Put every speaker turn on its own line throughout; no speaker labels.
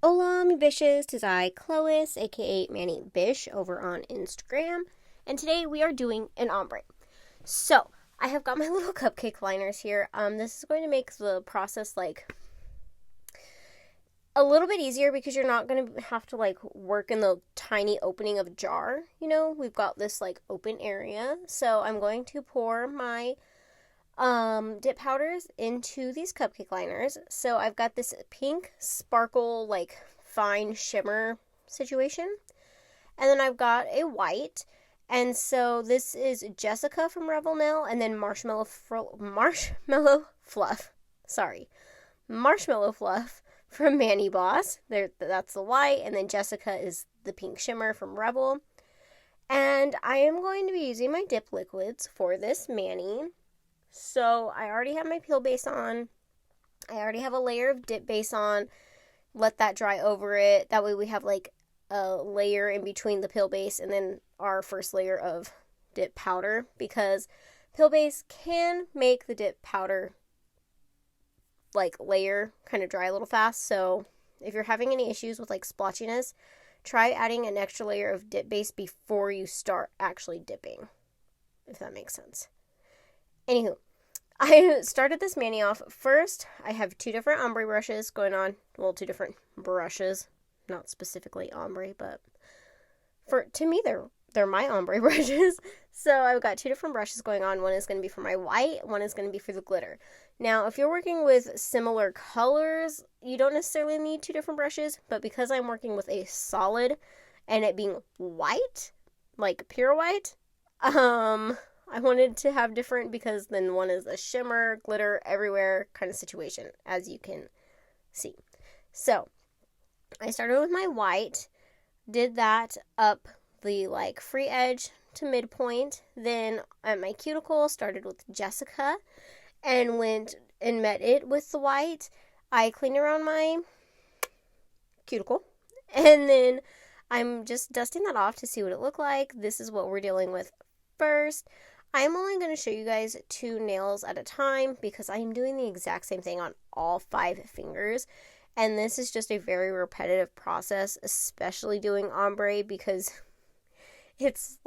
Hola, mi Bisshhs. Tis I, Cloyce, aka Manny Bish, over on Instagram. And today we are doing an ombre. So, I have got my little cupcake liners here. This is going to make the process, a little bit easier because you're not going to have to, work in the tiny opening of a jar. We've got this, open area. So, I'm going to pour my dip powders into these cupcake liners. So I've got this pink sparkle, fine shimmer situation. And then I've got a white. And so this is Jessica from Rebel Nail, and then Marshmallow Fluff. Sorry. Marshmallow Fluff from Manny Boss. That's the white, and then Jessica is the pink shimmer from Rebel. And I am going to be using my dip liquids for this Manny. So I already have my peel base on. I already have a layer of dip base on. Let that dry over it. That way we have a layer in between the peel base and then our first layer of dip powder, because peel base can make the dip powder layer kind of dry a little fast. So if you're having any issues with splotchiness, try adding an extra layer of dip base before you start actually dipping, if that makes sense. Anywho, I started this mani off. First, I have two different ombre brushes going on. Well, two different brushes. Not specifically ombre, but to me, they're my ombre brushes. So I've got two different brushes going on. One is going to be for my white. One is going to be for the glitter. Now, if you're working with similar colors, you don't necessarily need two different brushes. But because I'm working with a solid and it being white, pure white, I wanted to have different, because then one is a shimmer, glitter, everywhere kind of situation, as you can see. So, I started with my white, did that up the free edge to midpoint. Then at my cuticle, started with Jessica and went and met it with the white. I cleaned around my cuticle, and then I'm just dusting that off to see what it looked like. This is what we're dealing with first. I'm only going to show you guys two nails at a time because I am doing the exact same thing on all 5 fingers. And this is just a very repetitive process, especially doing ombre, because it's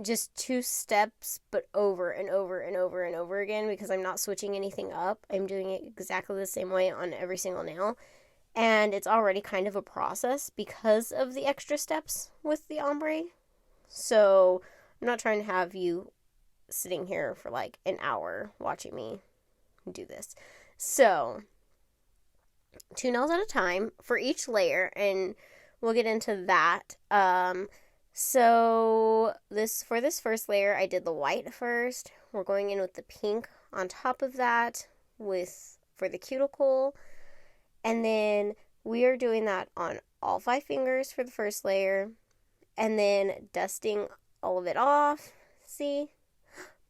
just 2 steps, but over and over and over and over again, because I'm not switching anything up. I'm doing it exactly the same way on every single nail. And it's already kind of a process because of the extra steps with the ombre. So I'm not trying to have you sitting here for an hour watching me do this. So 2 nails at a time for each layer, and we'll get into that. So for this first layer, I did the white first. We're going in with the pink on top of that for the cuticle. And then we are doing that on all 5 fingers for the first layer. And then dusting all of it off. See?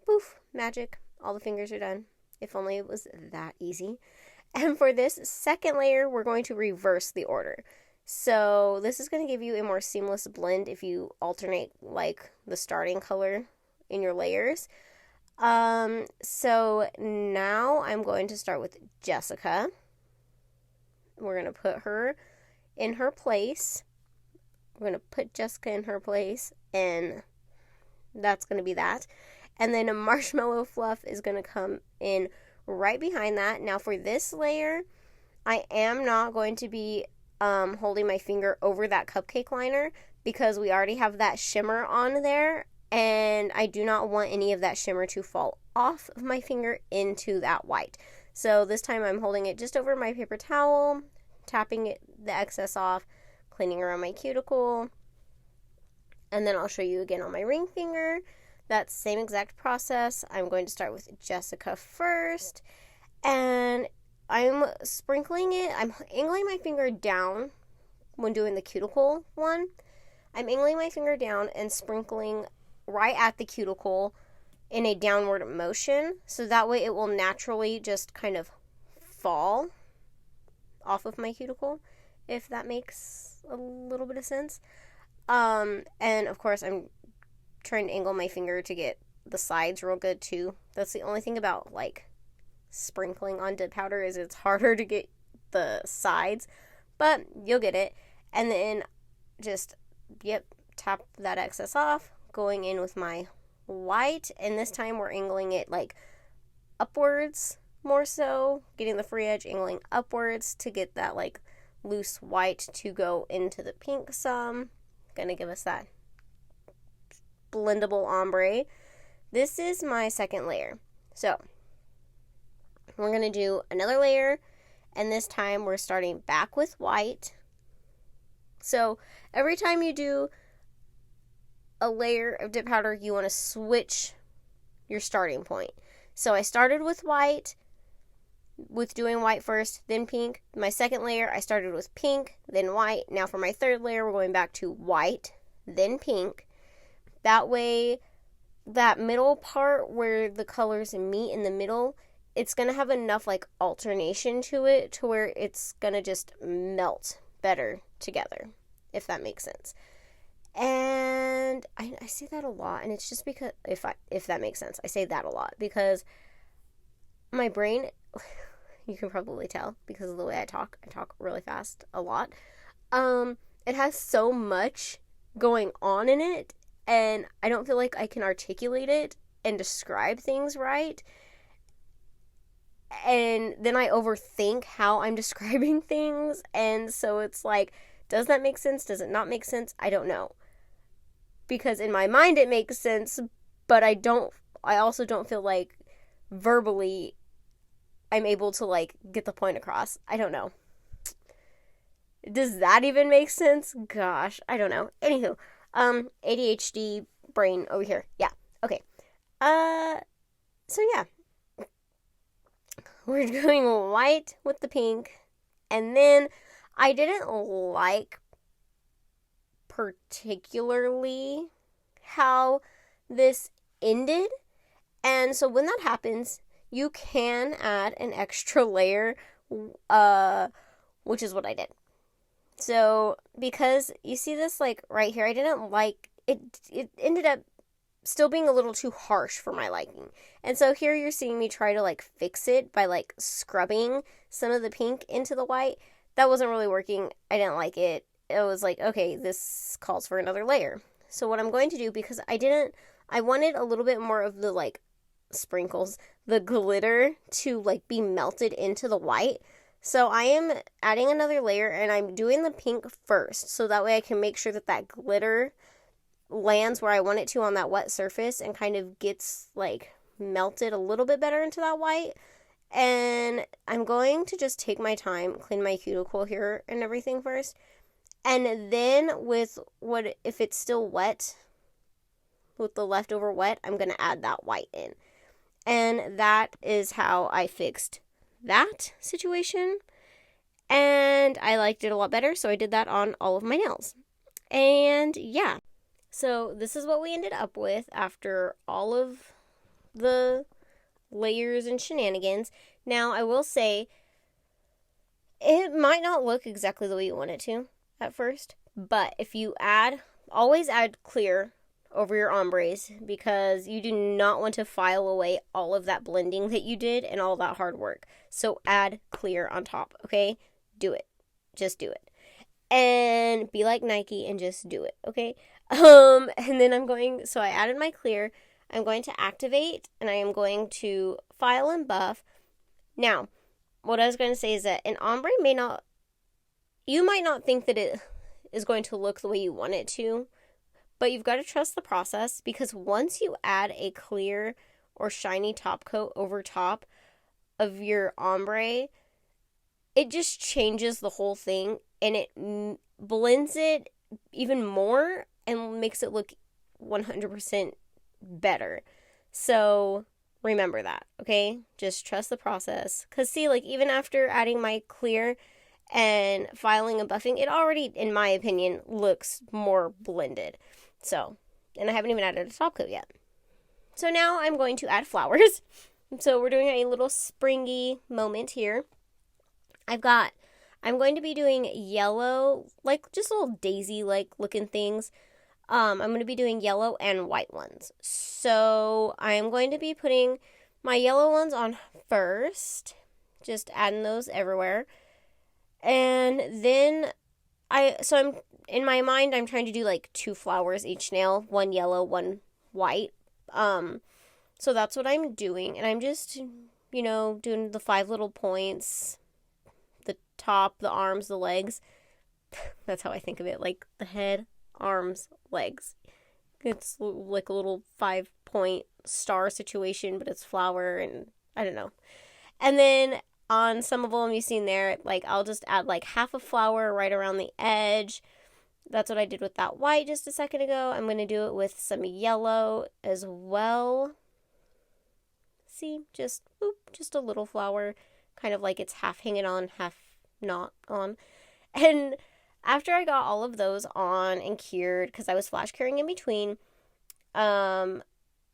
Poof, magic. All the fingers are done. If only it was that easy. And for this second layer, we're going to reverse the order. So this is going to give you a more seamless blend if you alternate the starting color in your layers. So now I'm going to start with Jessica. We're going to put her in her place. We're going to put Jessica in her place, and that's going to be that. And then a Marshmallow Fluff is going to come in right behind that. Now for this layer, I am not going to be holding my finger over that cupcake liner, because we already have that shimmer on there, and I do not want any of that shimmer to fall off of my finger into that white. So this time I'm holding it just over my paper towel, tapping the excess off, cleaning around my cuticle, and then I'll show you again on my ring finger. That same exact process. I'm going to start with Jessica first, and I'm sprinkling it. I'm angling my finger down when doing the cuticle one. I'm angling my finger down and sprinkling right at the cuticle in a downward motion, so that way it will naturally just kind of fall off of my cuticle, if that makes a little bit of sense. And of course I'm trying to angle my finger to get the sides real good too. That's the only thing about sprinkling on dip powder, is it's harder to get the sides, but you'll get it. And then just, tap that excess off, going in with my white, and this time we're angling it like upwards more so, getting the free edge angling upwards to get that like loose white to go into the pink some. Gonna give us that blendable ombre. This is my second layer. So we're gonna do another layer, and this time we're starting back with white. So every time you do a layer of dip powder, you want to switch your starting point. So I started with white, with doing white first, then pink. My second layer, I started with pink, then white. Now for my third layer, we're going back to white, then pink. That way, that middle part where the colors meet in the middle, it's going to have enough like alternation to it to where it's going to just melt better together, if that makes sense. And I say that a lot, and it's just because, if that makes sense, I say that a lot because my brain, you can probably tell because of the way I talk really fast a lot. It has so much going on in it, and I don't feel like I can articulate it and describe things right. And then I overthink how I'm describing things, and so it's like, does that make sense? Does it not make sense? I don't know. Because in my mind it makes sense, but I also don't feel like verbally I'm able to like get the point across. I don't know. Does that even make sense? Gosh, I don't know. Anywho, ADHD brain over here. Yeah. Okay. So yeah. We're doing white with the pink, and then I didn't like particularly how this ended, and so when that happens, you can add an extra layer, which is what I did. So because you see this like right here, I didn't like it. It ended up still being a little too harsh for my liking, and so here you're seeing me try to like fix it by like scrubbing some of the pink into the white. That wasn't really working. I didn't like it. It was like, okay, this calls for another layer. So what I'm going to do, because I wanted a little bit more of the like sprinkles, the glitter to like be melted into the white. So I am adding another layer, and I'm doing the pink first. So that way I can make sure that that glitter lands where I want it to on that wet surface and kind of gets like melted a little bit better into that white. And I'm going to just take my time, clean my cuticle here and everything first. And then if it's still wet, with the leftover wet, I'm going to add that white in. And that is how I fixed that situation. And I liked it a lot better, so I did that on all of my nails. And yeah, so this is what we ended up with after all of the layers and shenanigans. Now, I will say, it might not look exactly the way you want it to at first, but if you always add clear over your ombres, because you do not want to file away all of that blending that you did and all that hard work. So add clear on top, okay? Do it. Just do it. And be like Nike and just do it, okay? And then so I added my clear. I'm going to activate, and I am going to file and buff. Now, what I was going to say is that an ombre you might not think that it is going to look the way you want it to, but you've got to trust the process, because once you add a clear or shiny top coat over top of your ombre, it just changes the whole thing, and it blends it even more and makes it look 100% better. So remember that, okay? Just trust the process. Because see, like even after adding my clear and filing and buffing, it already, in my opinion, looks more blended. So, and I haven't even added a top coat yet. So now I'm going to add flowers. So we're doing a little springy moment here. I'm going to be doing yellow, like just little daisy-like looking things. I'm going to be doing yellow and white ones. So I am going to be putting my yellow ones on first, just adding those everywhere. And then I'm in my mind, I'm trying to do like 2 flowers each nail, one yellow, one white. So that's what I'm doing. And I'm just, doing the 5 little points, the top, the arms, the legs. That's how I think of it, like the head, arms, legs. It's like a little 5-point star situation, but it's flower, and I don't know. And then on some of them you've seen there, like I'll just add like half a flower right around the edge. That's what I did with that white just a second ago. I'm going to do it with some yellow as well. See, just a little flower, kind of like it's half hanging on, half not on. And after I got all of those on and cured, because I was flash curing in between, I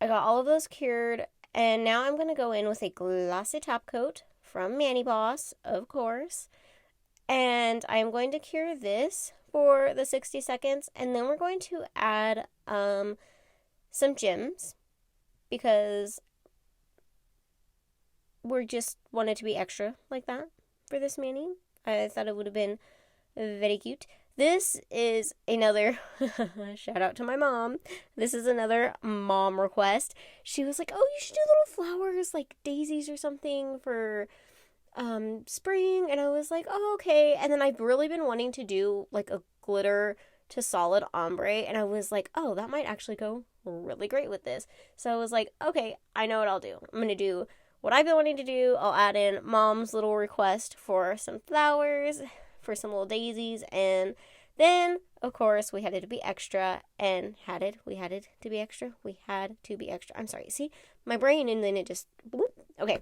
got all of those cured, and now I'm going to go in with a glossy top coat from Mani Boss, of course, and I'm going to cure this for the 60 seconds, and then we're going to add some gems, because we just wanted to be extra like that for this mani. I thought it would have been very cute. This is another shout out to my mom. This is another mom request. She was like, "Oh, you should do little flowers like daisies or something for spring." And I was like, "Oh, okay." And then I've really been wanting to do like a glitter to solid ombre, and I was like, "Oh, that might actually go really great with this." So I was like, "Okay, I know what I'll do. I'm going to do what I've been wanting to do. I'll add in mom's little request for some flowers, for some little daisies, and then, of course, we had it to be extra, and we had it to be extra. I'm sorry, see, my brain, and then it just, whoop. Okay,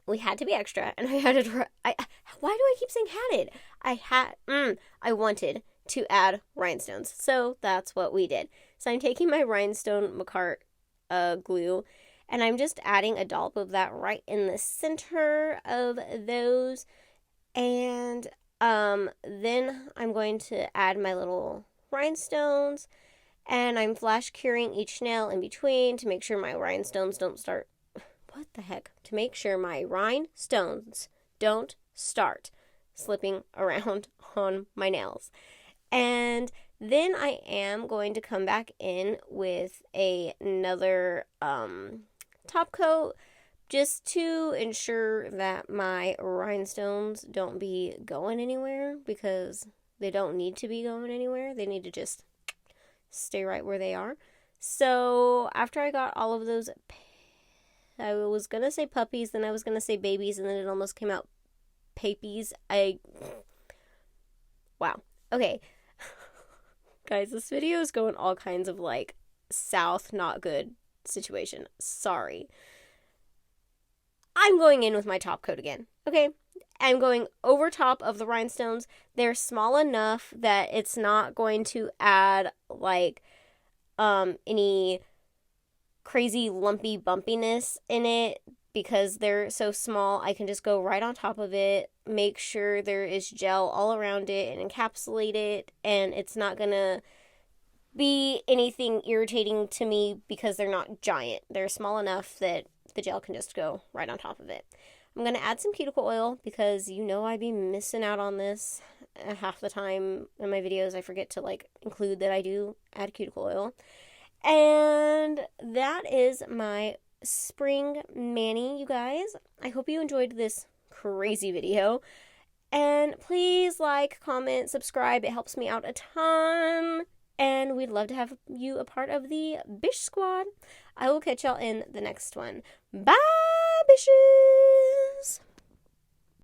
we had to be extra, and I had it, why do I keep saying had it? I wanted to add rhinestones, so that's what we did. So I'm taking my rhinestone Macart glue, and I'm just adding a dollop of that right in the center of those. And then I'm going to add my little rhinestones, and I'm flash curing each nail in between to make sure my rhinestones don't start, to make sure my rhinestones don't start slipping around on my nails. And then I am going to come back in with another top coat, just to ensure that my rhinestones don't be going anywhere, because they don't need to be going anywhere. They need to just stay right where they are. So after I got all of those, I was going to say puppies, then I was going to say babies, and then it almost came out papies. Wow. Okay. Guys, this video is going all kinds of like south, not good situation. Sorry. I'm going in with my top coat again, okay? I'm going over top of the rhinestones. They're small enough that it's not going to add, like, any crazy lumpy bumpiness in it, because they're so small. I can just go right on top of it, make sure there is gel all around it and encapsulate it, and it's not going to be anything irritating to me because they're not giant. They're small enough that the gel can just go right on top of it. I'm going to add some cuticle oil, because I'd be missing out on this half the time in my videos. I forget to like include that I do add cuticle oil. And that is my spring mani, you guys. I hope you enjoyed this crazy video. And please like, comment, subscribe. It helps me out a ton. And we'd love to have you a part of the Bisshhh squad. I will catch y'all in the next one. Bye, Bishes!